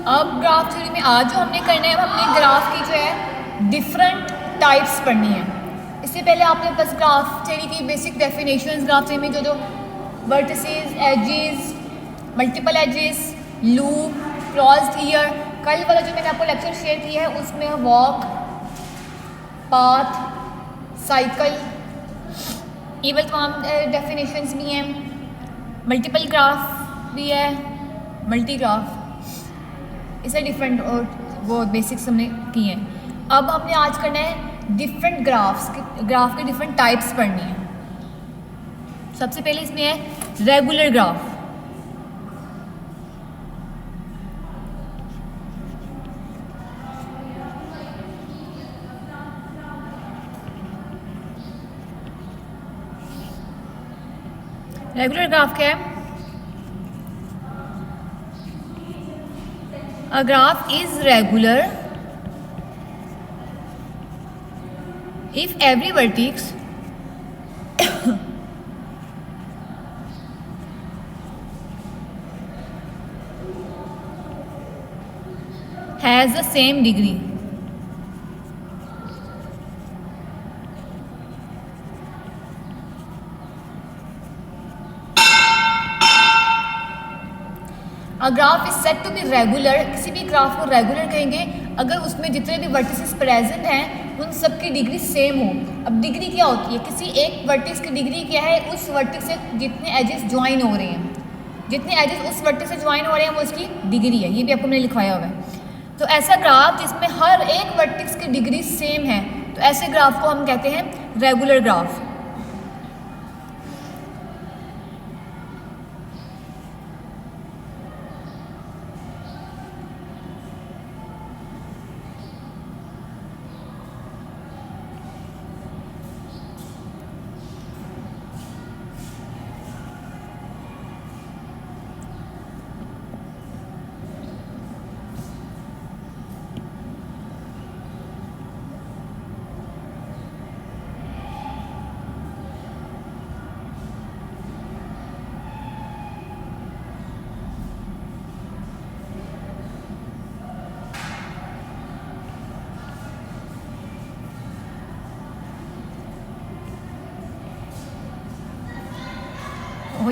अब graph theory में आज जो हमने करना है, हमने ग्राफ की जो है डिफरेंट टाइप्स पढ़नी है। इससे पहले आपने बस ग्राफ थ्योरी की बेसिक डेफिनेशंस, ग्राफ थ्योरी में जो vertices, edges, multiple edges, loop, closed year, कल वाला जो मैंने आपको लेक्चर शेयर किया है उसमें वॉक, पाथ, साइकिल, ये वाली तमाम डेफिनेशंस भी हैं। मल्टीपल ग्राफ भी है, मल्टी ग्राफ, इसे डिफरेंट और वो बेसिक्स हमने किए हैं। अब हमने आज करना है डिफरेंट ग्राफ के डिफरेंट टाइप्स पढ़नी है। सबसे पहले इसमें है रेगुलर ग्राफ। रेगुलर ग्राफ क्या है? A graph is regular if every vertex has the same degree. A graph is said to be regular. किसी भी ग्राफ को रेगुलर कहेंगे अगर उसमें जितने भी वर्टिसेस प्रेजेंट हैं उन सब की डिग्री सेम हो। अब डिग्री क्या होती है? किसी एक वर्टिस की डिग्री क्या है? उस वर्टिस से जितने एजेस ज्वाइन हो रहे हैं, जितने एजेस उस वर्टिस से ज्वाइन हो रहे हैं वो उसकी डिग्री है। ये भी आपको मैंने लिखवाया हुआ है। तो ऐसा ग्राफ जिसमें हर एक वर्टिस की डिग्री सेम है, तो ऐसे ग्राफ को हम कहते हैं रेगुलर ग्राफ।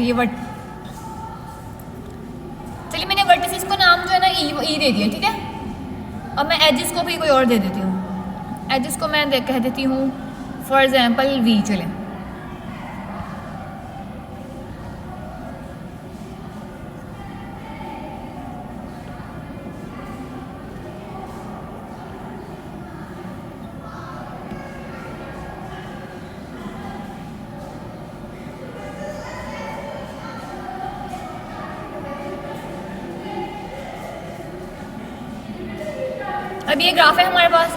ये चलिए मैंने वर्टिसेस को नाम जो है ना ई दे दिया, ठीक है। अब मैं एजेस को भी कोई और दे देती हूँ। एजेस को मैं कह देती हूँ फॉर एग्जांपल वी। चले अब ये ग्राफ है हमारे पास।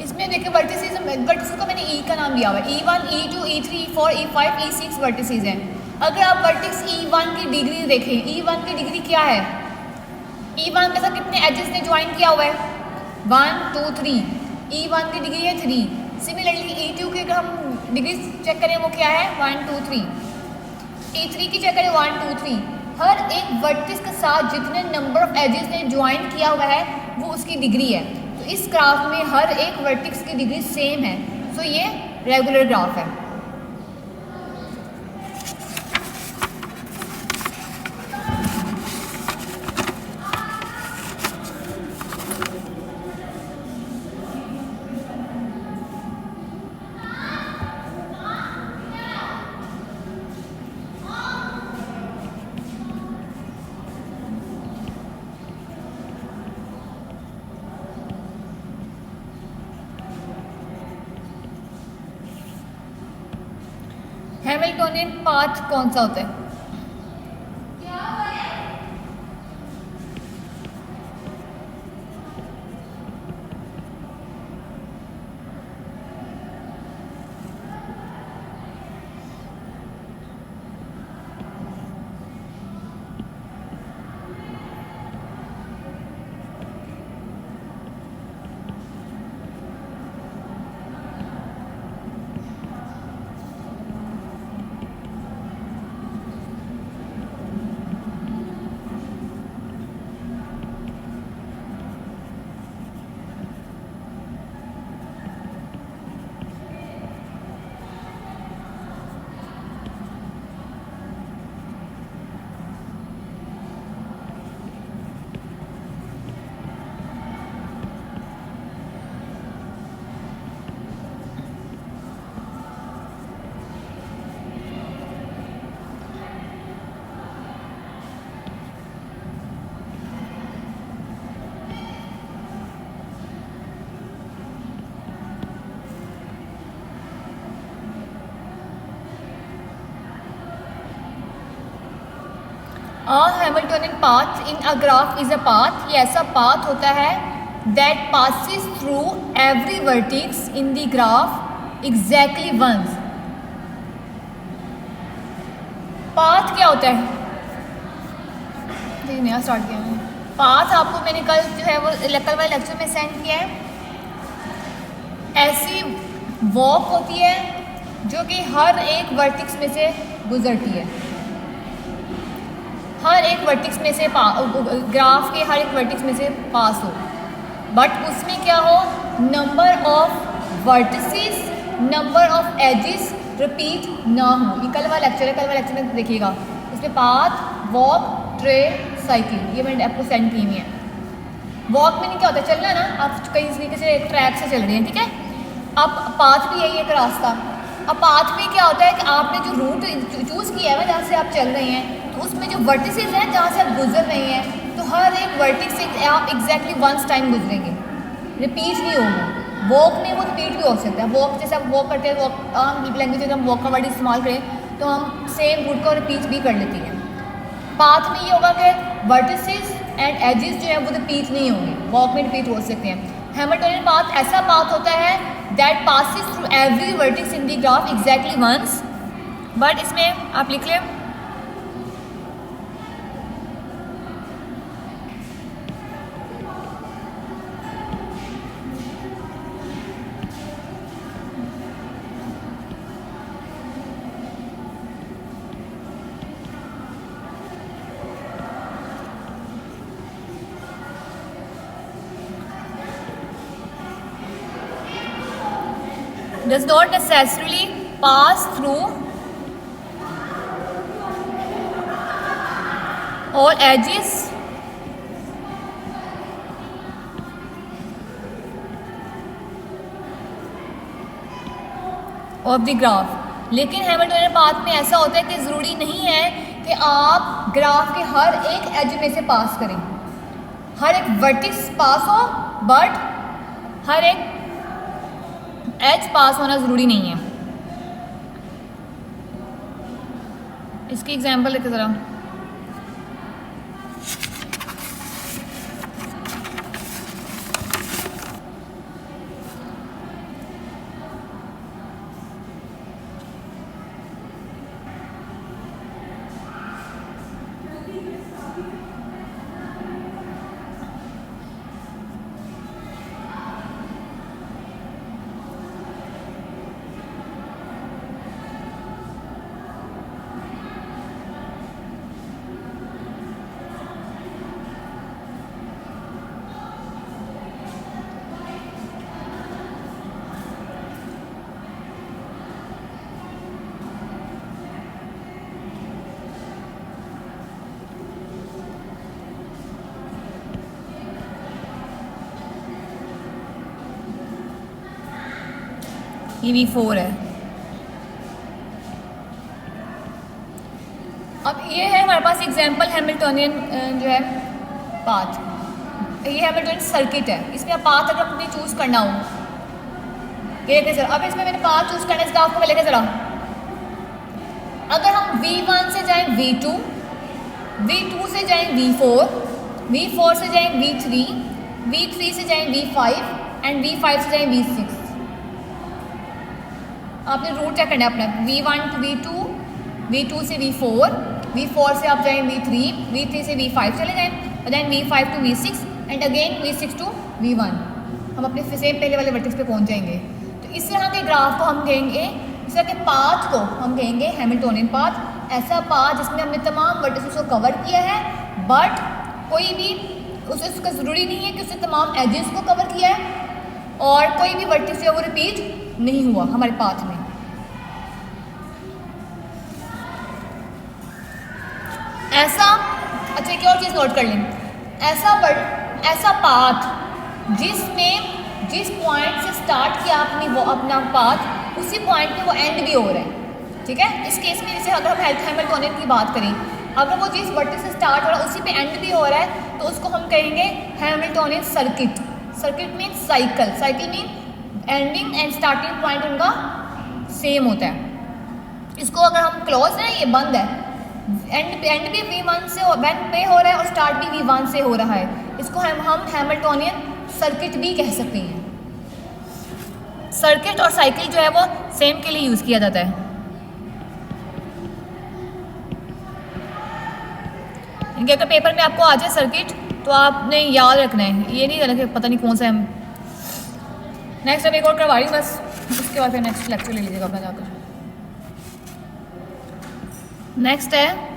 इसमें देखिए वर्टिसेस को मैंने ई का नाम दिया हुआ है। E1, E2, E3, E4, E5, E6 vertices हैं। अगर आप वर्टिक्स E1 की डिग्री देखें, E1 की डिग्री क्या है? E1 के साथ कितने एजेस ने ज्वाइन किया हुआ है? 1, 2, 3। E1 की डिग्री है 3। सिमिलरली E2 की अगर हम डिग्री चेक करें वो क्या है? 1, 2, 3। E3 की चेक करें 1, 2, 3। हर एक वर्टिस के साथ जितने नंबर ऑफ एजेस ने ज्वाइन किया हुआ है वो उसकी डिग्री है। तो इस ग्राफ में हर एक वर्टिक्स की डिग्री सेम है, तो ये रेगुलर ग्राफ है। हैमिल्टोनियन पाथ कौन सा होता है? Hamiltonian path in a graph is a path, ये ऐसा पाथ होता है that passes through every vertex in the graph exactly once. Path क्या होता है, नया स्टार्ट किया मैंने। पाथ आपको मैंने कल जो है वो कल वाले लेक्चर में सेंड किया है। ऐसी वॉक होती है जो कि हर एक वर्टिक्स में से गुजरती है, हर एक वर्टिक्स में से ग्राफ के हर एक वर्टिक्स में से पास हो, बट उसमें क्या हो, number of vertices, number of edges repeat ना हो। ये कल वाला लेक्चर है, कल वाले लेक्चर में देखिएगा। इसमें पाथ, वॉक, ट्रे, साइकिल, ये मैंने आपको सेंड की हुई है। वॉक में नहीं क्या होता है, चलना ना, आप कहीं तरीके से ट्रैक से चल रहे हैं, ठीक है। अब पाथ भी यही एक रास्ता। अब पाथ में क्या होता है कि आपने जो रूट चूज़ किया है ना, जहाँ से आप चल रहे हैं, तो उसमें जो वर्टिसेस हैं जहाँ से आप गुजर रहे हैं, तो हर एक वर्टिक्स से आप एग्जैक्टली वंस टाइम गुजरेंगे, रिपीट नहीं होगा। वॉक में वो रिपीट भी हो सकता है। वॉक जैसे आप वॉक करते हैं, वॉक आम लैंग्वेज में हम वॉक का वर्ड इस्तेमाल करें तो हम सेम रूट को रिपीट भी कर लेती हैं। पाथ में ये होगा कि वर्टिसेस एंड एजेस जो है वो रिपीट नहीं होंगे, वॉक में रिपीट हो सकते हैं। हैमिल्टोनियन पाथ ऐसा पाथ होता है that passes through every vertex in the graph exactly once, but इसमें आप लिख लें does not necessarily pass through all edges of the graph। लेकिन हैमिल्टोनियन पाथ में ऐसा होता है कि ज़रूरी नहीं है कि आप ग्राफ के हर एक एज में से पास करें, हर एक वर्टिक्स पास हो, बट हर एक एज पास होना ज़रूरी नहीं है। इसकी एग्जांपल लेते ज़रा। ये V4 है। अब ये है हमारे पास एग्जांपल हैमिल्टोनियन जो है पाथ, ये हैमिल्टोनियन सर्किट है। इसमें आप पाथ अगर अपनी चूज़ करना हो, ये लेके सर, अब इसमें मैंने पाथ चूज़ करना है, इसका आपको लेके ज़रा। अगर हम V1 से जाएं V2, V2 से जाएं V4, V4 से जाएं V3, V3 से जाएं V5 एंड V5 से जाएं V6। आपने रूट चेक करना है अपना, V1 to V2, V2 से V4, V4 से आप जाएं V3, V3 से V5 चले जाएं, और then V5 to V6 and again V6 to V1। हम अपने सेम पहले वाले वर्टेक्स पे पहुंच जाएंगे। तो इस तरह के ग्राफ को हम कहेंगे, इस तरह के पाथ को हम कहेंगे हैमिल्टोनियन पाथ। ऐसा पाथ जिसमें हमने तमाम वर्टिसेस को कवर किया है, बट कोई भी उसका ज़रूरी नहीं है कि उसने तमाम एजेस को कवर किया है, और कोई भी वर्टिस जो है वो रिपीट नहीं हुआ हमारे पाथ में। ऐसा, अच्छा एक और चीज़ नोट कर लें, ऐसा पाथ जिस पॉइंट से स्टार्ट किया आपने वो अपना पाथ, उसी पॉइंट पे वो एंड भी हो रहा है, ठीक है। इस केस में जैसे अगर हम हैमिल्टोनियन की बात करें, अगर वो जिस वर्टिस से स्टार्ट हो रहा है उसी पे एंड भी हो रहा है, तो उसको हम कहेंगे Hamiltonian circuit. Circuit mean cycle, cycle mean ending and starting point उनका सेम होता है। इसको अगर हम क्लोज है, ये बंद है, एंड भी V1 से वेन पे हो रहा है और स्टार्ट भी V1 से हो रहा है। इसको हम हैमिल्टोनियन सर्किट भी कह सकते हैं। सर्किट और साइकिल जो है वो सेम के लिए यूज़ किया जाता है। इनके अगर पेपर में आपको आ जाए सर्किट तो आपने याद रखना है, ये नहीं करना कि पता नहीं कौन सा है। नेक्स्ट अब एक और करवा रही हूँ बस, उसके बाद फिर नेक्स्ट लेक्चर ले लीजिएगा अपना जाकर। नेक्स्ट है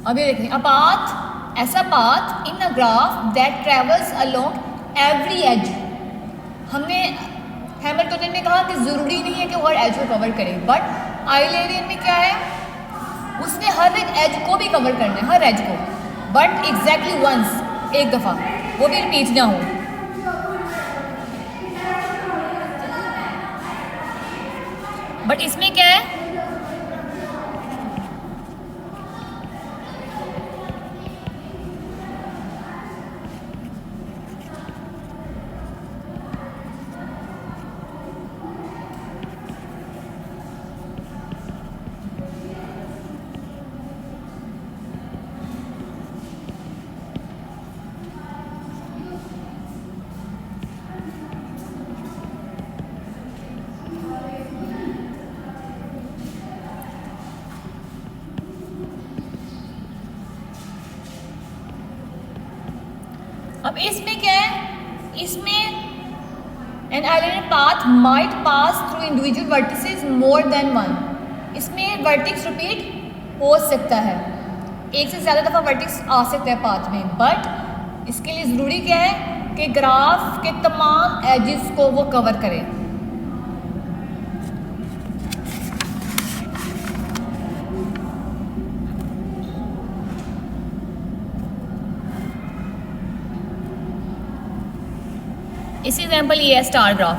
अभी देखिए, अ पाथ, ऐसा path in a graph that travels along every edge. हमने हैमिल्टोनियन में कहा कि ज़रूरी नहीं है कि वो हर एज को कवर करे, बट आइलेरियन में क्या है, उसने हर एक एज को भी कवर करना है, हर एज को, बट एग्जैक्टली वंस, एक दफ़ा, वो भी रिपीट ना हो। बट इसमें क्या है, अब इसमें क्या है, इसमें an Eulerian path might pass through individual vertices more than one. इसमें वर्टिक्स रिपीट हो सकता है, एक से ज़्यादा दफ़ा वर्टिक्स आ सकता है पाथ में, बट इसके लिए ज़रूरी क्या है कि ग्राफ के तमाम एजेस को वो कवर करे। इसी एग्जाम्पल ये है स्टार ग्राफ।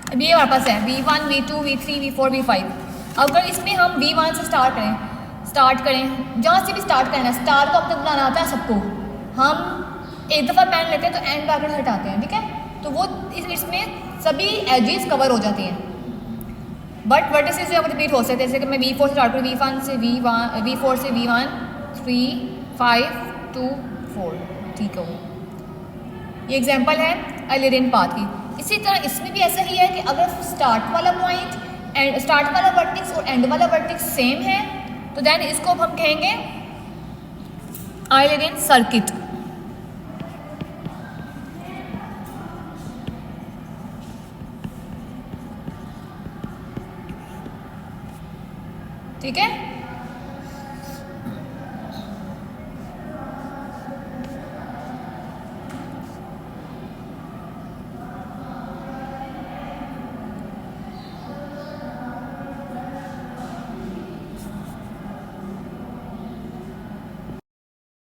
अब ये हमारे पास है V1, V2, V3, V4, V5। अगर इसमें हम V1 से स्टार्ट करें, जहाँ से भी स्टार्ट करना है, स्टार को अब तक बनाना आता है सबको, हम एक दफ़ा पेन लेते हैं तो एंड ब्रैकेट हटाते हैं, ठीक है, तो वो इसमें सभी एजेस कवर हो जाती हैं। बट वर्टिसेस जो है वो रिपीट हो सकते हैं, जैसे कि मैं V4 से स्टार्ट करूँ, V1 से V4 से V1, 3, 5, 2, 4, ठीक है। ये एग्जाम्पल है आइलेरियन पाथ की। इसी तरह इसमें भी ऐसा ही है कि अगर स्टार्ट वाला पॉइंट एंड स्टार्ट वाला वर्टेक्स और एंड वाला वर्टेक्स सेम है तो देन इसको हम कहेंगे आइलेरियन सर्किट। ठीक है।